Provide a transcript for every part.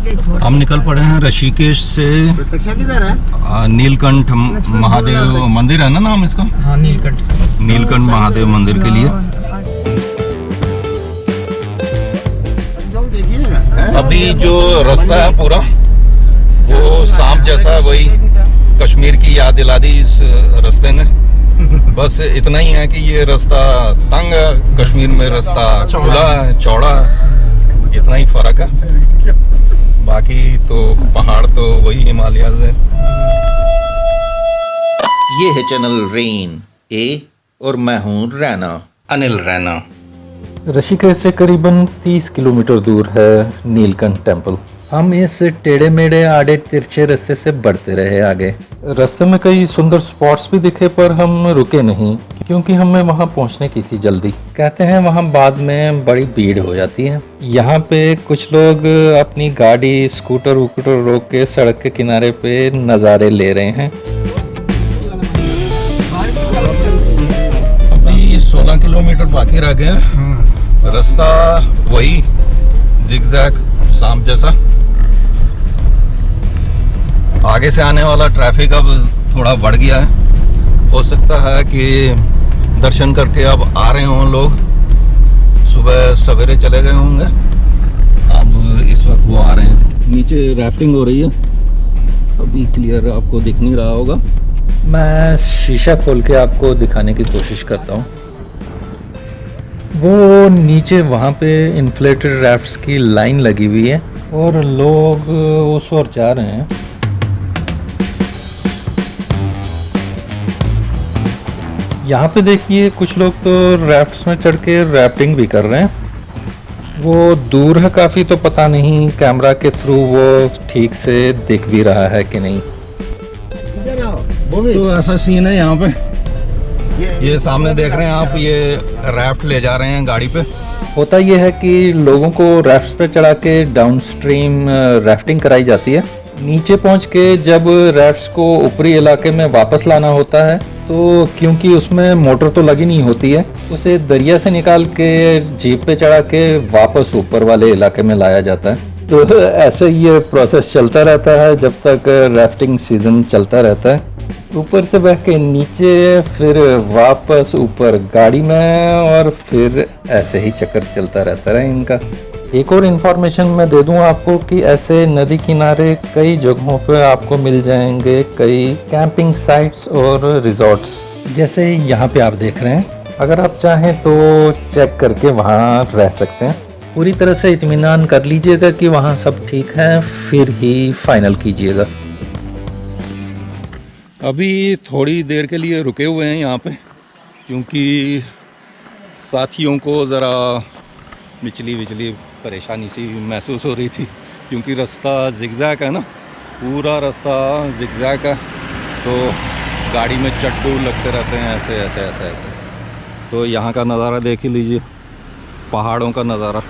हम निकल पड़े हैं ऋषिकेश से नीलकंठ महादेव मंदिर है ना नाम इसका? हाँ, नीलकंठ महादेव मंदिर के लिए। अभी जो रास्ता है पूरा वो सांप जैसा है, वही कश्मीर की याद दिला दी इस रास्ते ने। बस इतना ही है कि ये रास्ता तंग है, कश्मीर में रास्ता खुला है, चौड़ा है, इतना ही फर्क है। बाकी तो पहाड़ तो वही हिमालयाज है। ये है चैनल रेन ए और मैं हूँ रैना, अनिल रैना। ऋषिकेश से करीबन 30 किलोमीटर दूर है नीलकंठ टेम्पल। हम इस टेढ़े मेढ़े आड़े तिरछे रास्ते से बढ़ते रहे आगे। रास्ते में कई सुंदर स्पॉट्स भी दिखे पर हम रुके नहीं क्योंकि हमें वहां पहुंचने की थी जल्दी। कहते हैं वहां बाद में बड़ी भीड़ हो जाती है। यहाँ पे कुछ लोग अपनी गाड़ी स्कूटर वूटर रोक के सड़क के किनारे पे नज़ारे ले रहे हैं। अभी 16 किलोमीटर बाकी रह गए। रास्ता वही जिगजैग सांप जैसा। आगे से आने वाला ट्रैफिक अब थोड़ा बढ़ गया है। हो सकता है कि दर्शन करके अब आ रहे हों लोग, सुबह सवेरे चले गए होंगे, अब इस वक्त वो आ रहे हैं। नीचे राफ्टिंग हो रही है, अभी क्लियर आपको दिख नहीं रहा होगा। मैं शीशा खोल के आपको दिखाने की कोशिश करता हूँ। वो नीचे वहाँ पे इन्फ्लेटेड राफ्ट्स की लाइन लगी हुई है और लोग उस ओर जा रहे हैं। यहाँ पे देखिए कुछ लोग तो राफ्ट्स में चढ़ के राफ्टिंग भी कर रहे हैं। वो दूर है काफ़ी, तो पता नहीं कैमरा के थ्रू वो ठीक से दिख भी रहा है कि नहीं। तो ऐसा सीन है यहाँ पे, ये सामने देख रहे हैं आप, ये राफ्ट ले जा रहे हैं गाड़ी पे। होता ये है कि लोगों को राफ्ट्स पे चढ़ा के डाउन स्ट्रीम राफ्टिंग कराई जाती है। नीचे पहुँच के जब राफ्ट्स को ऊपरी इलाके में वापस लाना होता है तो क्योंकि उसमें मोटर तो लगी नहीं होती है, उसे दरिया से निकाल के जीप पे चढ़ा के वापस ऊपर वाले इलाके में लाया जाता है। तो ऐसे ये प्रोसेस चलता रहता है जब तक राफ्टिंग सीजन चलता रहता है। ऊपर से बह के नीचे, फिर वापस ऊपर गाड़ी में, और फिर ऐसे ही चक्कर चलता रहता है इनका। एक और इन्फॉर्मेशन मैं दे दूं आपको कि ऐसे नदी किनारे कई जगहों पर आपको मिल जाएंगे कई कैंपिंग साइट्स और रिजॉर्ट्स, जैसे यहाँ पे आप देख रहे हैं। अगर आप चाहें तो चेक करके वहाँ रह सकते हैं। पूरी तरह से इत्मीनान कर लीजिएगा कि वहाँ सब ठीक है, फिर ही फाइनल कीजिएगा। अभी थोड़ी देर के लिए रुके हुए हैं यहाँ पे क्योंकि साथियों को ज़रा विचली परेशानी सी महसूस हो रही थी, क्योंकि रास्ता जिगजैग है ना, पूरा रास्ता जिगजैग है, तो गाड़ी में चड्डू लगते रहते हैं ऐसे ऐसे ऐसे ऐसे। तो यहाँ का नज़ारा देख ही लीजिए, पहाड़ों का नज़ारा।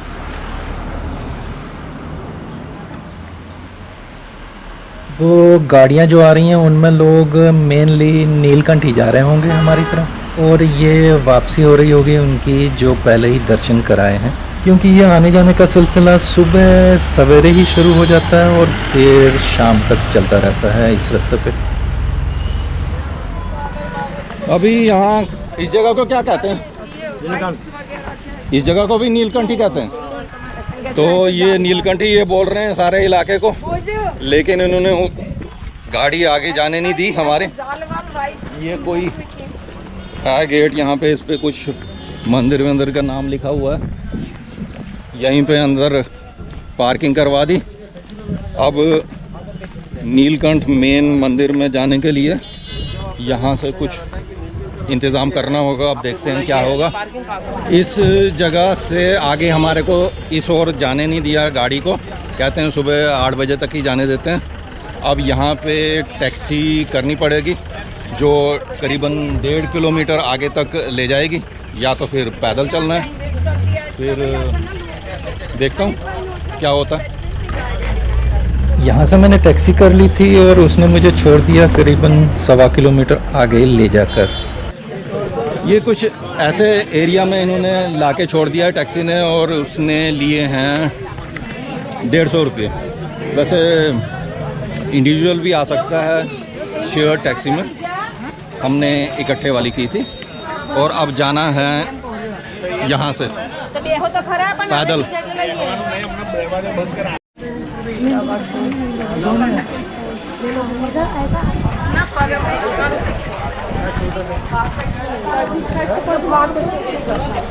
वो गाड़ियाँ जो आ रही हैं उनमें लोग मेनली नीलकंठ ही जा रहे होंगे हमारी तरफ, और ये वापसी हो रही होगी उनकी जो पहले ही दर्शन कराए हैं, क्योंकि ये आने जाने का सिलसिला सुबह सवेरे ही शुरू हो जाता है और देर शाम तक चलता रहता है इस रास्ते पे। अभी यहाँ इस जगह को क्या कहते हैं? इस जगह को भी नीलकंठ ही कहते हैं। तो ये नीलकंठ ही ये बोल रहे हैं सारे इलाके को, लेकिन इन्होंने गाड़ी आगे जाने नहीं दी हमारे। ये कोई है गेट, यहाँ पे इस पे कुछ मंदिर का नाम लिखा हुआ है, यहीं पे अंदर पार्किंग करवा दी। अब नीलकंठ मेन मंदिर में जाने के लिए यहाँ से कुछ इंतज़ाम करना होगा। अब देखते हैं क्या होगा। इस जगह से आगे हमारे को इस ओर जाने नहीं दिया गाड़ी को, कहते हैं सुबह 8 बजे तक ही जाने देते हैं। अब यहाँ पे टैक्सी करनी पड़ेगी जो करीबन 1.5 किलोमीटर आगे तक ले जाएगी, या तो फिर पैदल चलना है। फिर देखता हूँ क्या होता है। यहाँ से मैंने टैक्सी कर ली थी और उसने मुझे छोड़ दिया करीबन 1.25 किलोमीटर आगे ले जाकर। ये कुछ ऐसे एरिया में इन्होंने लाके छोड़ दिया है टैक्सी ने, और उसने लिए हैं 150 रुपये। वैसे इंडिविजुअल भी आ सकता है शेयर टैक्सी में, हमने इकट्ठे वाली की थी। और अब जाना है यहाँ से पैदल।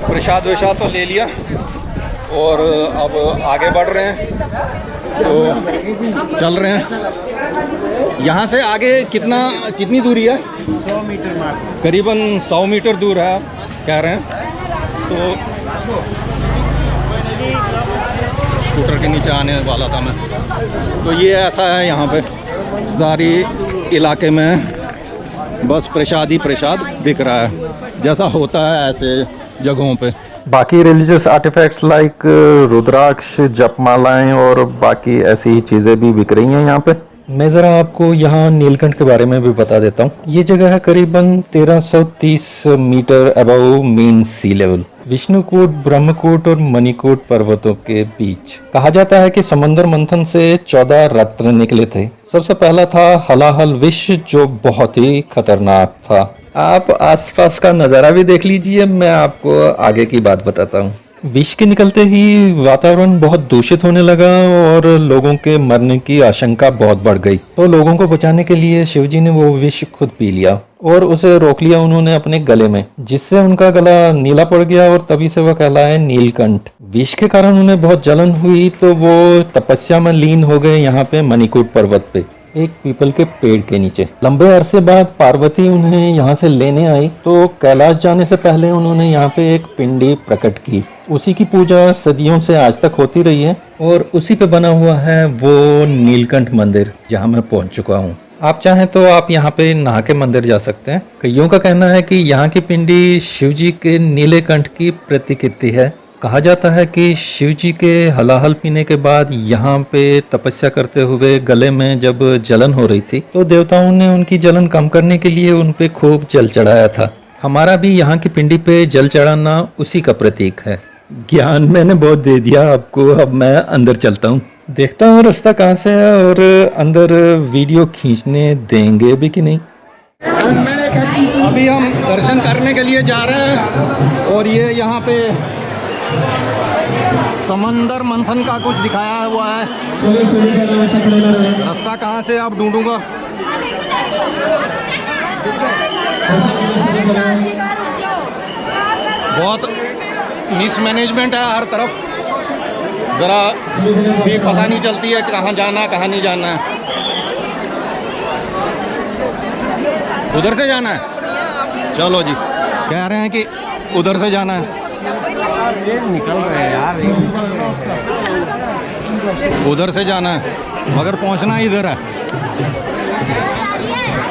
प्रसाद वसाद तो ले लिया और अब आगे बढ़ रहे हैं, तो चल रहे हैं। यहाँ से आगे कितनी दूरी है? 100 मीटर मार्ग, करीबन 100 मीटर दूर है आप कह रहे हैं। तो स्कूटर के नीचे आने वाला था मैं। तो ये ऐसा है यहाँ पे सारी इलाके में बस प्रसाद ही प्रसाद बिक रहा है, जैसा होता है ऐसे जगहों पे। बाकी रिलीजियस आर्टिफैक्ट्स लाइक रुद्राक्ष, जपमालाएं और बाकी ऐसी ही चीज़ें भी बिक रही हैं यहाँ पे। मैं ज़रा आपको यहाँ नीलकंठ के बारे में भी बता देता हूँ। ये जगह है करीबन 1330 मीटर अबव मीन सी लेवल, विष्णुकूट, ब्रह्मकूट और मणिकूट पर्वतों के बीच। कहा जाता है कि समंदर मंथन से 14 रत्न निकले थे। सबसे पहला था हलाहल विष, जो बहुत ही खतरनाक था। आप आसपास का नज़ारा भी देख लीजिए, मैं आपको आगे की बात बताता हूँ। विष के निकलते ही वातावरण बहुत दूषित होने लगा और लोगों के मरने की आशंका बहुत बढ़ गई। तो लोगों को बचाने के लिए शिवजी ने वो विष खुद पी लिया और उसे रोक लिया उन्होंने अपने गले में, जिससे उनका गला नीला पड़ गया और तभी से वह कहलाए नीलकंठ। विष के कारण उन्हें बहुत जलन हुई तो वो तपस्या में लीन हो गए यहाँ पे मणिकूट पर्वत पे, एक पीपल के पेड़ के नीचे। लंबे अरसे बाद पार्वती उन्हें यहाँ से लेने आई तो कैलाश जाने से पहले उन्होंने यहाँ पे एक पिंडी प्रकट की। उसी की पूजा सदियों से आज तक होती रही है और उसी पे बना हुआ है वो नीलकंठ मंदिर जहाँ मैं पहुँच चुका हूँ। आप चाहें तो आप यहाँ पे नहा के मंदिर जा सकते हैं। कईयों का कहना है कि यहाँ की पिंडी शिवजी के नीले कंठ की प्रतिकृति है। कहा जाता है कि शिवजी के हलाहल पीने के बाद यहाँ पे तपस्या करते हुए गले में जब जलन हो रही थी तो देवताओं ने उनकी जलन कम करने के लिए उन पे खूब जल चढ़ाया था। हमारा भी यहाँ की पिंडी पे जल चढ़ाना उसी का प्रतीक है। ज्ञान मैंने बहुत दे दिया आपको, अब मैं अंदर चलता हूँ, देखता हूँ रास्ता कहाँ से है और अंदर वीडियो खींचने देंगे भी कि नहीं। अभी हम दर्शन करने के लिए जा रहे हैं और ये यहाँ पे समंदर मंथन का कुछ दिखाया हुआ है। रास्ता कहाँ से अब ढूंढूंगा। बहुत मिसमैनेजमेंट है हर तरफ, ज़रा भी पता नहीं चलती है कहाँ जाना कहाँ नहीं जाना है। उधर से जाना है, चलो जी, कह रहे हैं कि उधर से जाना है। निकल रहे हैं यार, उधर से जाना है मगर पहुंचना इधर है।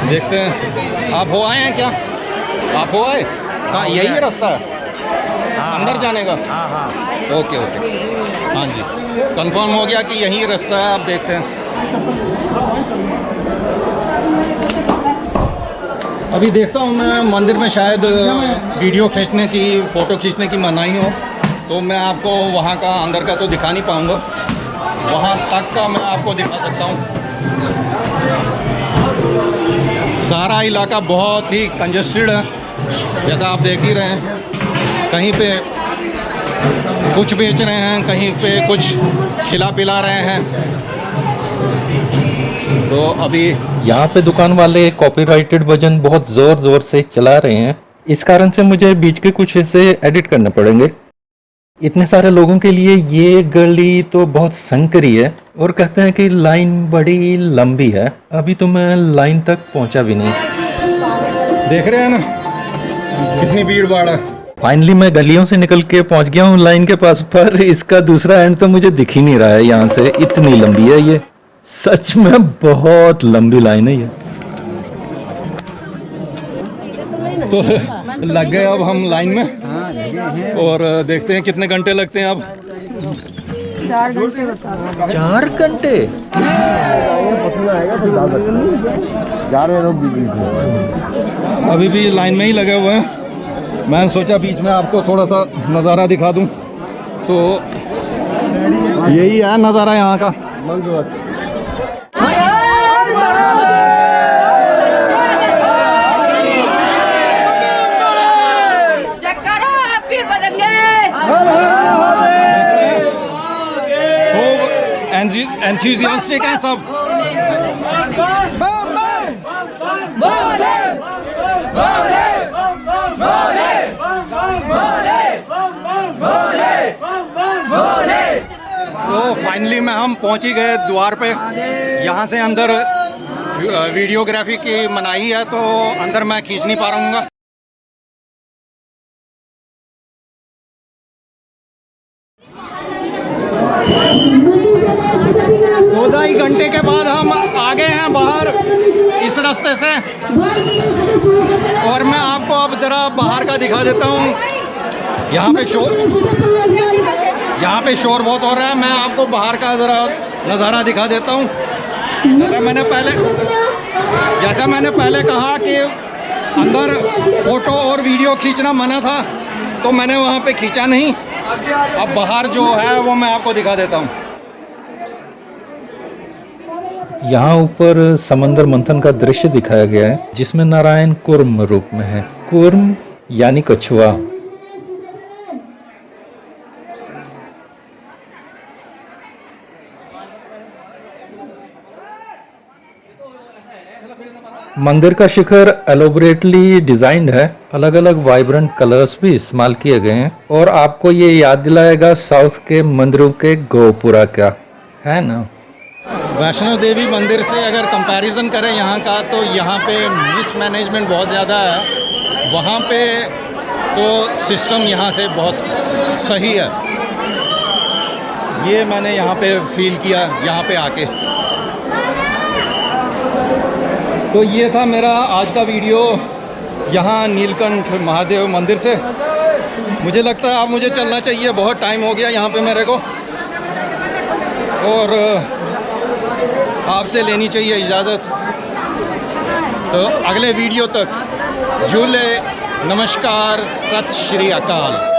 देखते हैं। आप हो आए हैं क्या? आप हो आए? कहाँ यही है रास्ता है अंदर जाने का? ओके ओके, हाँ जी, कंफर्म हो गया कि यही रास्ता है। आप देखते हैं। अभी देखता हूँ मैं मंदिर में शायद वीडियो खींचने की, फ़ोटो खींचने की मनाही हो, तो मैं आपको वहाँ का अंदर का तो दिखा नहीं पाऊँगा, वहाँ तक का मैं आपको दिखा सकता हूँ। सारा इलाका बहुत ही कंजस्टेड है, जैसा आप देख ही रहे हैं। कहीं पे कुछ बेच रहे हैं, कहीं पे कुछ खिला पिला रहे हैं। तो अभी यहाँ पे दुकान वाले कॉपीराइटेड भजन बहुत जोर जोर से चला रहे हैं, इस कारण से मुझे बीच के कुछ हिस्से एडिट करने पड़ेंगे। इतने सारे लोगों के लिए ये गली तो बहुत संकरी है और कहते हैं कि लाइन बड़ी लंबी है। अभी तो मैं लाइन तक पहुंचा भी नहीं। देख रहे हैं ना कितनी भीड़ भाड़ है। फाइनली मैं गलियों से निकल के पहुंच गया हूँ लाइन के पास, पर इसका दूसरा एंड तो मुझे दिख ही नहीं रहा है। यहाँ से इतनी लंबी है ये, सच में बहुत लंबी लाइन है ये। तो लग गए अब हम लाइन में और देखते हैं कितने घंटे लगते हैं अब। 4 घंटे जा रहे लोग अभी भी लाइन में ही लगे हुए हैं। मैंने सोचा बीच में आपको थोड़ा सा नज़ारा दिखा दूं, तो यही है नज़ारा यहाँ का। जयकारा पीर बजरंगे। खूब एंथुजियास्टिक हैं सब। तो फाइनली में हम पहुंच ही गए द्वार पे। यहाँ से अंदर वीडियोग्राफी की मनाही है तो अंदर मैं खींच नहीं पा रहा हूँ। दो ढाई घंटे के बाद हम आ गए हैं बाहर इस रास्ते से, और मैं आपको अब ज़रा बाहर का दिखा देता हूँ। यहाँ पे शोर बहुत हो रहा है। मैं आपको बाहर का ज़रा नज़ारा दिखा देता हूँ। जैसा मैंने पहले कहा कि अंदर फ़ोटो और वीडियो खींचना मना था, तो मैंने वहाँ पे खींचा नहीं। अब बाहर जो है वो मैं आपको दिखा देता हूँ। यहाँ ऊपर समंदर मंथन का दृश्य दिखाया गया है, जिसमें नारायण कूर्म रूप में है। कूर्म यानी कछुआ। मंदिर का शिखर एलोबरेटली डिजाइन्ड है। अलग अलग वाइब्रेंट कलर्स भी इस्तेमाल किए गए हैं, और आपको ये याद दिलाएगा साउथ के मंदिरों के गोपुरा का, है ना। वैष्णो देवी मंदिर से अगर कंपैरिजन करें यहाँ का, तो यहाँ पे मिसमैनेजमेंट बहुत ज़्यादा है। वहाँ पे तो सिस्टम यहाँ से बहुत सही है। ये मैंने यहाँ पे फील किया यहाँ पे आके। तो ये था मेरा आज का वीडियो यहाँ नीलकंठ महादेव मंदिर से। मुझे लगता है अब मुझे चलना चाहिए, बहुत टाइम हो गया यहाँ पे मेरे को, और आपसे लेनी चाहिए इजाज़त। तो अगले वीडियो तक झूले, नमस्कार, सत श्री अकाल।